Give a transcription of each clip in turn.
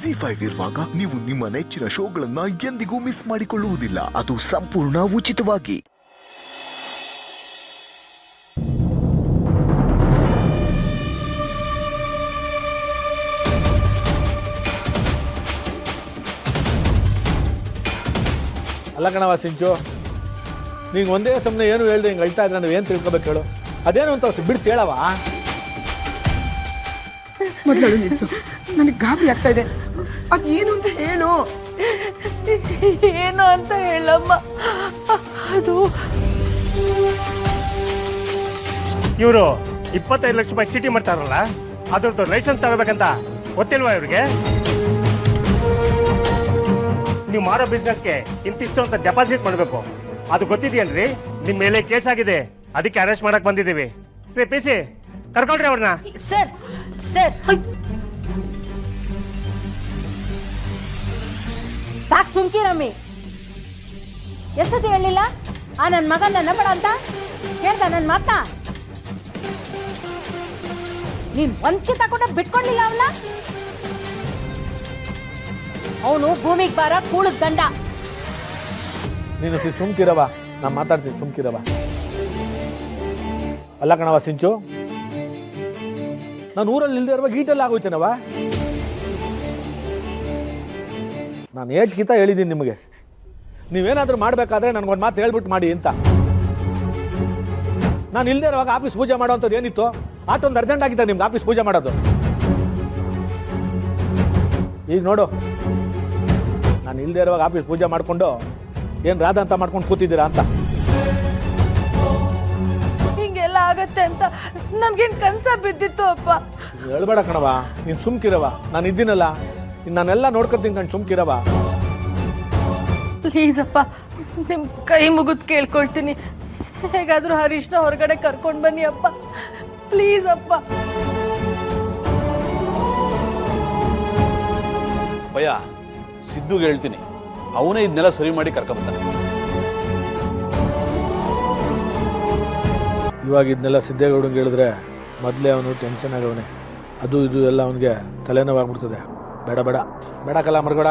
ZEE5 ಇರುವಾಗ ನೀವು ನಿಮ್ಮ ನೆಚ್ಚಿನ ಶೋಗಳನ್ನ ಎಂದಿಗೂ ಮಿಸ್ ಮಾಡಿಕೊಳ್ಳುವುದಿಲ್ಲ. ಅದು ಸಂಪೂರ್ಣ ಉಚಿತವಾಗಿ. ಅಲ್ಲ ಕಣವ ಸಿಂಚು, ನೀನು ಒಂದೇ ಸಮನೆ ಏನು ಹೇಳ್ದೆ ಹಿಂಗೆ ಅಳ್ತಾ ಇದ್ರೆ ನಾವು ಏನು ತಿಳ್ಕೊಬೇಕು ಹೇಳು? ಅದೇನು ಅಂತ ಬಿಡ್ತು ಹೇಳವ. ಮೊದಲು ನಿಲ್ಸು, ನನಗೆ ಗಾಬರಿ ಆಗ್ತಾ ಇದೆ. ಅದೇನು ಅಂತ ಹೇಳು. ಏನು ಅಂತ ಹೇಳಮ್ಮ. ಅದು ಇವರು 25 ಲಕ್ಷ ರೂಪಾಯಿ ಚೀಟಿ ಮಾಡ್ತಾರಲ್ಲ, ಅದ್ರದ್ದು ಲೈಸೆನ್ಸ್ ತಗೋಬೇಕಂತ ಗೊತ್ತಿಲ್ವಾ ಇವ್ರಿಗೆ? ನೀವು ಮಾಡೋ ಬಿಸ್ನೆಸ್ಗೆ ಇಂತಿಷ್ಟು ಅಂತ ಡೆಪಾಸಿಟ್ ಮಾಡಬೇಕು, ಅದು ಗೊತ್ತಿದೆಯಲ್ರಿ? ನಿಮ್ಮ ಮೇಲೆ ಕೇಸ್ ಆಗಿದೆ, ಅದಕ್ಕೆ ಅರೆಸ್ಟ್ ಮಾಡಕ್ ಬಂದಿದ್ದೀವಿ. ಪಿ ಸಿ ಕರ್ಕೊಳ್ರಿ ಅವ್ರನ್ನ. ಸರ್ ಸರ್ ಸಾಕು ಸುಮ್ಕಿರಮ್ಮಿ. ಎಷ್ಟೊತ್ತಿ ಹೇಳಿಲ್ಲ ಆ ನನ್ನ ಮಗ ನನ್ನ ಬೇಡ ಅಂತ ಹೇಳ್ದ ನನ್ನ ಮಾತಾ? ನೀನ್ ಒಂದ್ಕಿ ತಗೊಂಡ ಬಿಟ್ಕೊಂಡಿಲ್ಲ ಅವನ್ನ. ಅವನು ಭೂಮಿಗೆ ಬಾರ ಕೂಳದ್ ಗಂಡ. ನೀನು ಸುಮ್ಕಿರವ, ನಾನು ಮಾತಾಡ್ತೀನಿ, ಸುಮ್ಕಿರವ. ಅಲ್ಲ ಕಣವ ಸಿಂಚು, ನಾನು ಊರಲ್ಲಿ ಇಲ್ಲದೆ ಇರುವಾಗ ಈಟೆಲ್ಲ ಆಗೋಯ್ತೇನವ. ನಾನು ಏಟ್ ಗೀತ ಹೇಳಿದ್ದೀನಿ ನಿಮಗೆ, ನೀವೇನಾದರೂ ಮಾಡಬೇಕಾದ್ರೆ ನನಗೊಂದು ಮಾತು ಹೇಳ್ಬಿಟ್ಟು ಮಾಡಿ ಅಂತ. ನಾನು ಇಲ್ಲದೆ ಇರುವಾಗ ಆಫೀಸ್ ಪೂಜೆ ಮಾಡೋವಂಥದ್ದು ಏನಿತ್ತು? ಆಟೊಂದು ಅರ್ಜೆಂಟ್ ಆಗಿತ್ತು ನಿಮ್ಗೆ ಆಫೀಸ್ ಪೂಜೆ ಮಾಡೋದು. ಈಗ ನೋಡು, ನಾನು ಇಲ್ಲದೆ ಇರುವಾಗ ಆಫೀಸ್ ಪೂಜೆ ಮಾಡಿಕೊಂಡು ಏನು ರಾಧ ಅಂತ ಮಾಡ್ಕೊಂಡು ಕೂತಿದ್ದೀರಾ ಅಂತ. ಹಿಂಗೆಲ್ಲ ಆಗತ್ತೆ ಅಂತ ನಮ್ಗೇನು ಕನ್ಸ ಬಿದ್ದಿತ್ತು ಅಪ್ಪ. ಹೇಳ್ಬೇಡ ಕಣವ, ನೀನು ಸುಮ್ಕಿರವ. ನಾನು ಇದ್ದೀನಲ್ಲ, ನಾನೆಲ್ಲ ನೋಡ್ಕೊತೀನಿ ಕಣ್, ಸುಮ್ಕಿರವ. ಪ್ಲೀಸ್ ಅಪ್ಪ, ನಿಮ್ಮ ಕೈ ಮುಗಿದು ಕೇಳ್ಕೊಳ್ತೀನಿ, ಹೇಗಾದರೂ ಹರೀಶ್ನ ಹೊರಗಡೆ ಕರ್ಕೊಂಡು ಬನ್ನಿ ಅಪ್ಪ, ಪ್ಲೀಸ್ ಅಪ್ಪ. ಭಯ, ಸಿದ್ದುಗೆ ಹೇಳ್ತೀನಿ, ಅವನೇ ಇದನ್ನೆಲ್ಲ ಸರಿ ಮಾಡಿ ಕರ್ಕೊಂಬರ್ತಾನೆ. ಇವಾಗ ಇದನ್ನೆಲ್ಲ ಸಿದ್ದೇಗೌಡಂಗೆ ಹೇಳಿದ್ರೆ ಮೊದಲೇ ಅವನು ಟೆನ್ಷನ್ ಆಗವನೆ. ಅದು ಇದು ಎಲ್ಲ ಅವನಿಗೆ ತಲೆನೋವಾಗ್ಬಿಡ್ತದೆ. ಬೇಡ ಬೇಡ ಬೇಡ ಕಲ ಮರ್ಗೋಡ,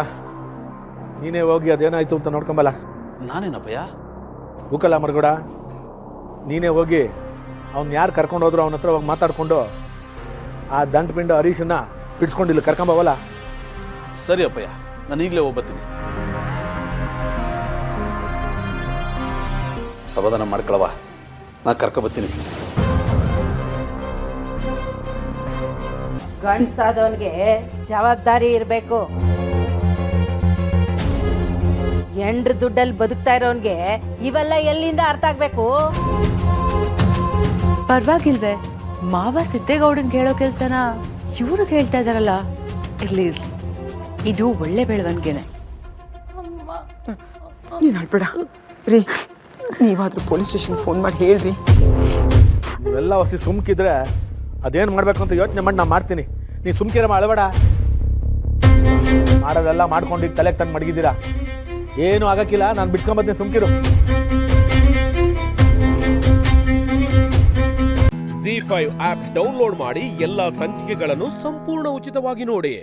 ನೀನೇ ಹೋಗಿ ಅದೇನಾಯ್ತು ಅಂತ ನೋಡ್ಕೊಂಬಲ್ಲ. ನಾನೇನಪ್ಪಯ್ಯ? ಹೂಕಲ್ಲ ಮರ್ಗೋಡ, ನೀನೇ ಹೋಗಿ ಅವ್ನು ಯಾರು ಕರ್ಕೊಂಡು ಹೋದ್ರು ಅವನ ಹತ್ರ ಹೋಗಿ ಮಾತಾಡ್ಕೊಂಡು ಆ ದಂಟಪಿಂಡು ಹರೀಶನ್ನ ಬಿಡ್ಸ್ಕೊಂಡು ಇಲ್ಲಿ ಕರ್ಕೊಂಬವಲ್ಲ. ಸರಿ ಅಪ್ಪಯ್ಯ, ನಾನು ಈಗಲೇ ಹೋಗ್ಬತ್ತೀನಿ. ಸಮಾಧಾನ ಮಾಡ್ಕೊಳವ, ನಾನು ಕರ್ಕೊಬತ್ತೀನಿ. ಗಂಡ್ಸಾದವನ್ಗೆ ಜವಾಬ್ದಾರಿ ಇರಬೇಕು. ಎಂಡ್ರ ದುಡ್ಡಲ್ಲಿ ಬದುಕ್ತಾ ಇರೋನ್ಗೆ ಇವೆಲ್ಲ ಎಲ್ಲಿಂದ ಅರ್ಥ ಆಗ್ಬೇಕು? ಪರವಾಗಿಲ್ವೇ, ಮಾವ ಸಿದ್ದೇಗೌಡನ್ಗೆ ಹೇಳೋ ಕೆಲ್ಸನ ಇವ್ರು ಹೇಳ್ತಾ ಇದಾರಲ್ಲ. ಇರ್ಲಿ ಇರ್ಲಿ, ಇದು ಒಳ್ಳೆ ಬೆಳವಣಿಗೆನೆ. ನೀನು ಅಳ್ಬೇಡ ರೀ. ನೀವಾದ್ರೂ ಪೊಲೀಸ್ ಸ್ಟೇಷನ್ ಫೋನ್ ಮಾಡಿ ಹೇಳ್ರಿ. ಇವೆಲ್ಲ ಹೊಸಿ ಸುಮ್ಕಿದ್ರೆ ಅದೇನು ಮಾಡಬೇಕು ಅಂತ ಯೋಚನೆ ಮಾಡಿ ನಾನು ಮಾಡ್ತೀನಿ. ನೀ ಸುಮ್ಕಿರಮ್ಮ, ಅಳಬೇಡ. ಮಾಡೋದೆಲ್ಲ ಮಾಡ್ಕೊಂಡು ಈಗ ತಲೆಗೆ ತಂದು ಮಡಗಿದ್ದೀರಾ, ಏನೂ ಆಗಕ್ಕಿಲ್ಲ. ನಾನು ಬಿಟ್ಕೊಂಬತ್ತೀನಿ, ಸುಮ್ಕಿರು. ZEE5 ಆಪ್ ಡೌನ್ಲೋಡ್ ಮಾಡಿ ಎಲ್ಲಾ ಸಂಚಿಕೆಗಳನ್ನು ಸಂಪೂರ್ಣ ಉಚಿತವಾಗಿ ನೋಡಿ.